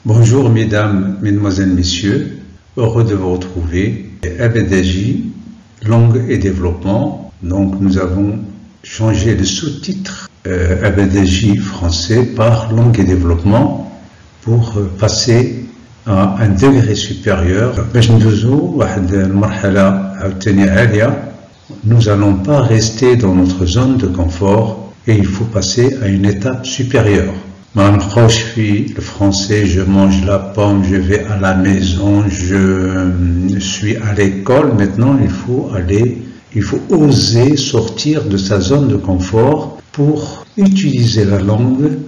Bonjour mesdames, mesdemoiselles, messieurs, heureux de vous retrouver. Abadaji, langue et développement. Donc nous avons changé le sous-titre Abadaji français par langue et développement pour passer à un degré supérieur. Nous n'allons pas rester dans notre zone de confort et il faut passer à une étape supérieure. Le français, je mange la pomme, je vais à la maison, je suis à l'école. Maintenant, il faut oser sortir de sa zone de confort pour utiliser la langue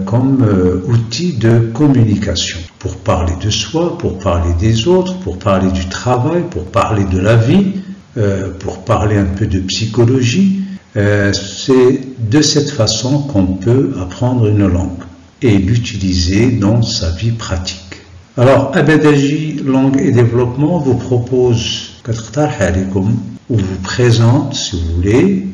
comme outil de communication, pour parler de soi, pour parler des autres, pour parler du travail, pour parler de la vie, pour parler un peu de psychologie. C'est de cette façon qu'on peut apprendre une langue et l'utiliser dans sa vie pratique. Alors, Abadaji, langue et développement, vous propose ou vous présente, si vous voulez,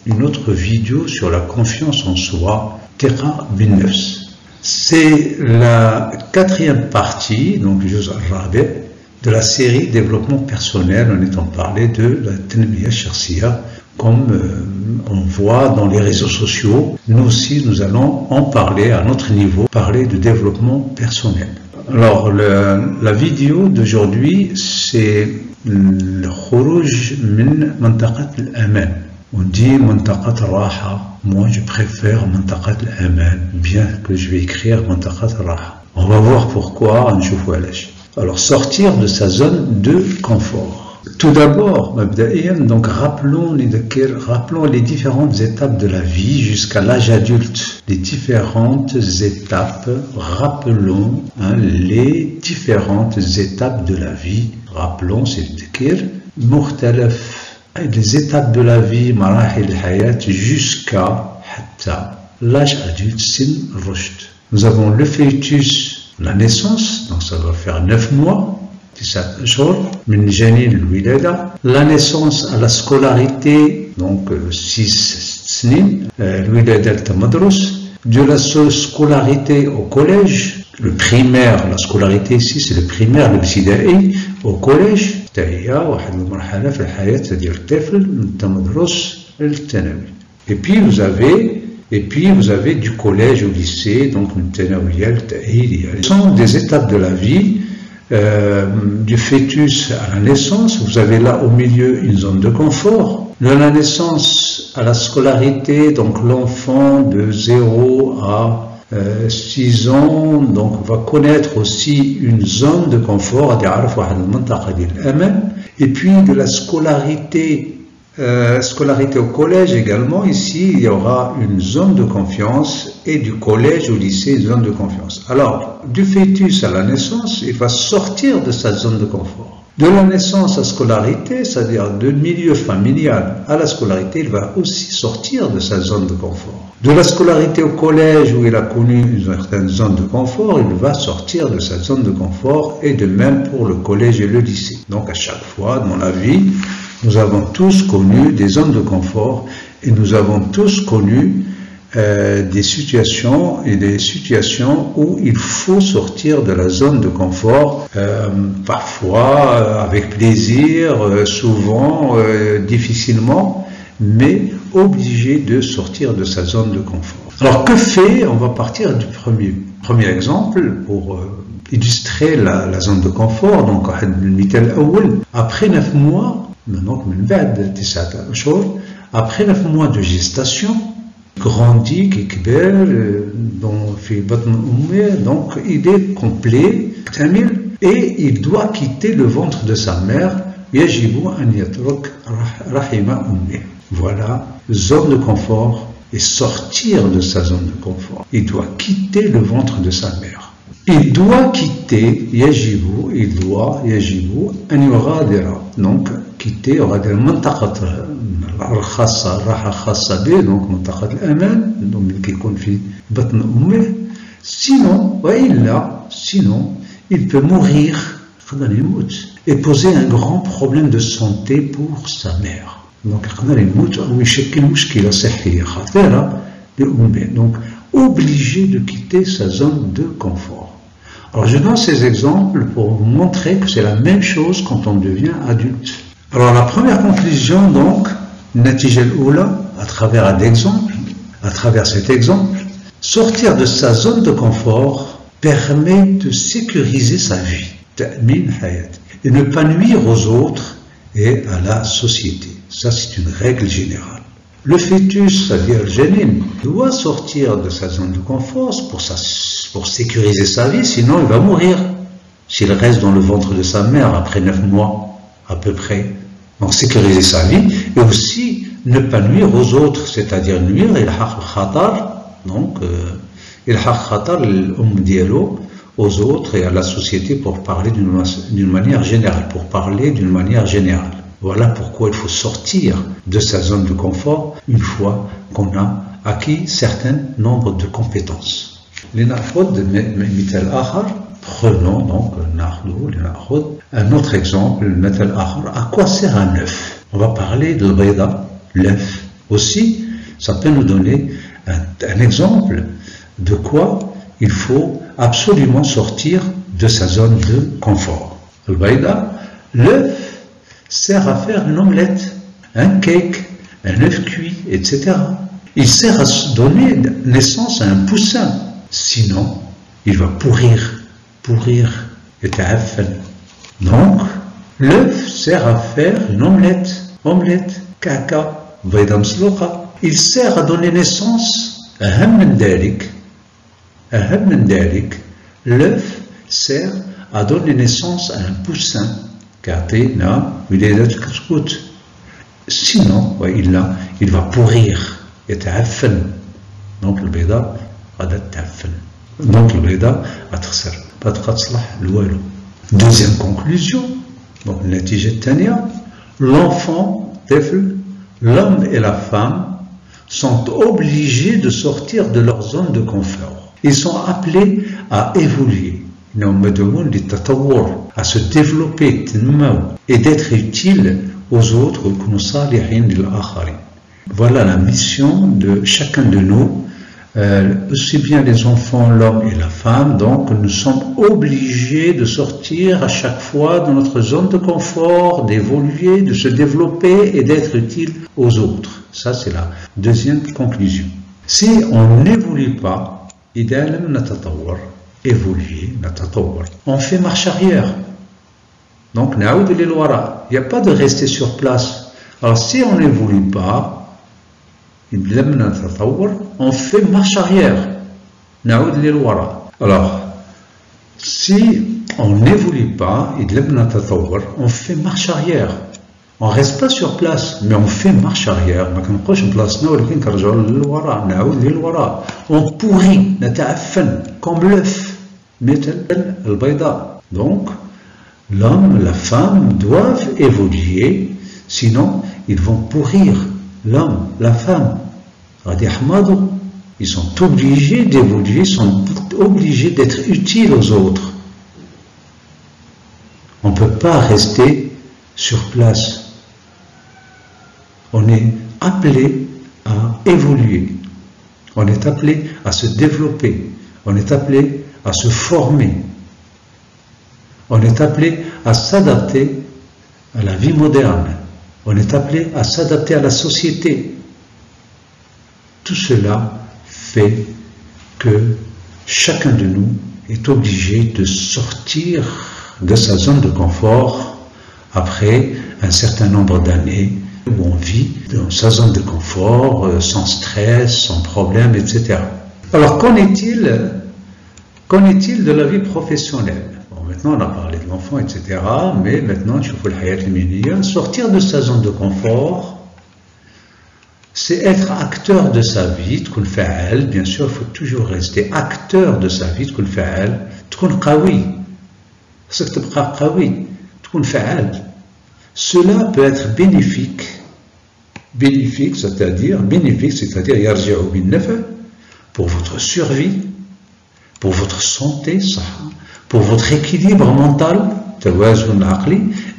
une autre vidéo sur la confiance en soi, Thiqa bin-Nafs. C'est la 4e partie, donc Juz al-Rabi', de la série développement personnel, en étant parlé de la Tanmiya Shakhsiya, comme on voit dans les réseaux sociaux. Nous aussi, nous allons en parler à notre niveau, parler de développement personnel. Alors, la vidéo d'aujourd'hui, c'est le khuruj min mantaqat al-aman. On dit mantaqat al-raha. Moi, je préfère mantaqat al-aman, bien que je vais écrire mantaqat al-raha. On va voir pourquoi. Alors, sortir de sa zone de confort. Tout d'abord, donc rappelons les différentes étapes de la vie jusqu'à l'âge adulte. Les différentes étapes, rappelons les différentes étapes de la vie. Rappelons, c'est le dhikr, mukhtalaf, les étapes de la vie, marahil hayat, jusqu'à l'âge adulte, sin rushd. Nous avons le fœtus, la naissance, donc ça va faire 9 mois. La naissance à la scolarité, donc 6 snin, de la cela au collège, le primaire, la scolarité ici c'est le primaire, le bsida'i, au collège, et puis vous avez du collège au lycée, donc ce sont des étapes de la vie. Du fœtus à la naissance, vous avez là au milieu une zone de confort. De la naissance à la scolarité, donc l'enfant de 0 à 6 ans, donc va connaître aussi une zone de confort. Et puis de la scolarité au collège également, ici il y aura une zone de confiance, et du collège au lycée une zone de confiance. Alors, du fœtus à la naissance, il va sortir de sa zone de confort. De la naissance à la scolarité, c'est-à-dire de milieu familial à la scolarité, il va aussi sortir de sa zone de confort. De la scolarité au collège, où il a connu une certaine zone de confort, il va sortir de sa zone de confort, et de même pour le collège et le lycée. Donc à chaque fois dans la vie, nous avons tous connu des zones de confort, et nous avons tous connu des situations où il faut sortir de la zone de confort, parfois avec plaisir, souvent difficilement, mais obligé de sortir de sa zone de confort. Alors que fait, on va partir du premier exemple pour illustrer la zone de confort. Donc après 9 mois, après 9 mois de gestation, grandit, donc il est complet, et il doit quitter le ventre de sa mère. Voilà, zone de confort, et sortir de sa zone de confort. Il doit quitter le ventre de sa mère. Il doit quitter, donc quitter, sinon il peut mourir et poser un grand problème de santé pour sa mère. Donc obligé de quitter sa zone de confort. Alors je donne ces exemples pour vous montrer que c'est la même chose quand on devient adulte. Alors la première conclusion donc, Natija al-Oula, à travers un exemple, à travers cet exemple, sortir de sa zone de confort permet de sécuriser sa vie, et ne pas nuire aux autres et à la société. Ça c'est une règle générale. Le fœtus, c'est-à-dire le génine, doit sortir de sa zone de confort pour sécuriser sa vie, sinon il va mourir. S'il reste dans le ventre de sa mère après 9 mois, à peu près. Donc sécuriser sa vie, et aussi ne pas nuire aux autres, c'est-à-dire nuire, il haq khatar, donc il haq khatar dialo aux autres et à la société pour parler d'une manière générale, Voilà pourquoi il faut sortir de sa zone de confort une fois qu'on a acquis certain nombre de compétences. Prenons donc un autre exemple, à quoi sert un œuf? On va parler de l'bayda, l'œuf. Aussi, ça peut nous donner un exemple de quoi il faut absolument sortir de sa zone de confort. Le bayda, l'œuf, sert à faire une omelette, un cake, un œuf cuit, etc. Il sert à donner naissance à un poussin. Sinon, il va pourrir, et ta'affan. Donc, l'œuf sert à faire une omelette, kaka, bayda mslouqa. Il sert à donner naissance à l'œuf sert à donner naissance à un poussin. Sinon, il va pourrir. Donc le bayda Deuxième conclusion, donc l'enfant, l'homme et la femme sont obligés de sortir de leur zone de confort. Ils sont appelés à évoluer, à se développer et d'être utiles aux autres. Voilà la mission de chacun de nous, aussi bien les enfants, l'homme et la femme. Donc nous sommes obligés de sortir à chaque fois de notre zone de confort, d'évoluer, de se développer et d'être utiles aux autres. Ça c'est la deuxième conclusion. Si on n'évolue pas, on fait marche arrière. Donc, il n'y a pas de rester sur place. Alors, si on n'évolue pas, on fait marche arrière. Alors, si on n'évolue pas, on fait marche arrière. On ne reste pas sur place, mais on fait marche arrière. On pourrit, comme l'œuf. Donc, l'homme, la femme doivent évoluer, sinon ils vont pourrir. L'homme, la femme, ils sont obligés d'évoluer, ils sont obligés d'être utiles aux autres. On ne peut pas rester sur place. On est appelé à évoluer, on est appelé à se développer, on est appelé à se former, on est appelé à s'adapter à la vie moderne, on est appelé à s'adapter à la société. Tout cela fait que chacun de nous est obligé de sortir de sa zone de confort après un certain nombre d'années où on vit dans sa zone de confort, sans stress, sans problème, etc. Alors, qu'en est-il de la vie professionnelle? Bon, maintenant, on a parlé de l'enfant, etc. Mais maintenant, sortir de sa zone de confort, c'est être acteur de sa vie, bien sûr, il faut toujours rester acteur de sa vie, cela peut être bénéfique, c'est-à-dire pour votre survie, pour votre santé, pour votre équilibre mental,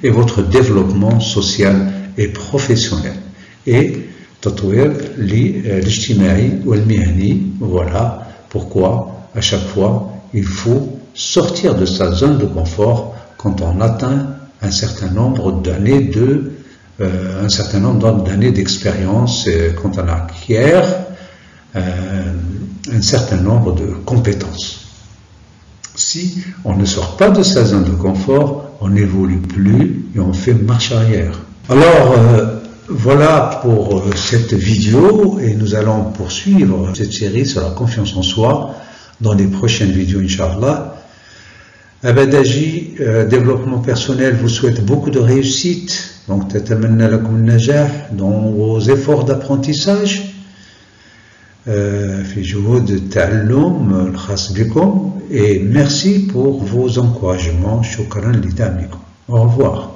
et votre développement social et professionnel. Et voilà Pourquoi à chaque fois il faut sortir de sa zone de confort quand on atteint un certain nombre d'années d'expérience, quand on acquiert un certain nombre de compétences. Si on ne sort pas de sa zone de confort, on n'évolue plus et on fait marche arrière. Alors, voilà pour cette vidéo et nous allons poursuivre cette série sur la confiance en soi dans les prochaines vidéos, Inch'Allah. Abadaji, développement personnel, vous souhaite beaucoup de réussite. Donc, tatamanna lakum najah dans vos efforts d'apprentissage. في جهود التعلم الخاص بكم et merci pour vos encouragements. شكرا لدعمكم. Au revoir.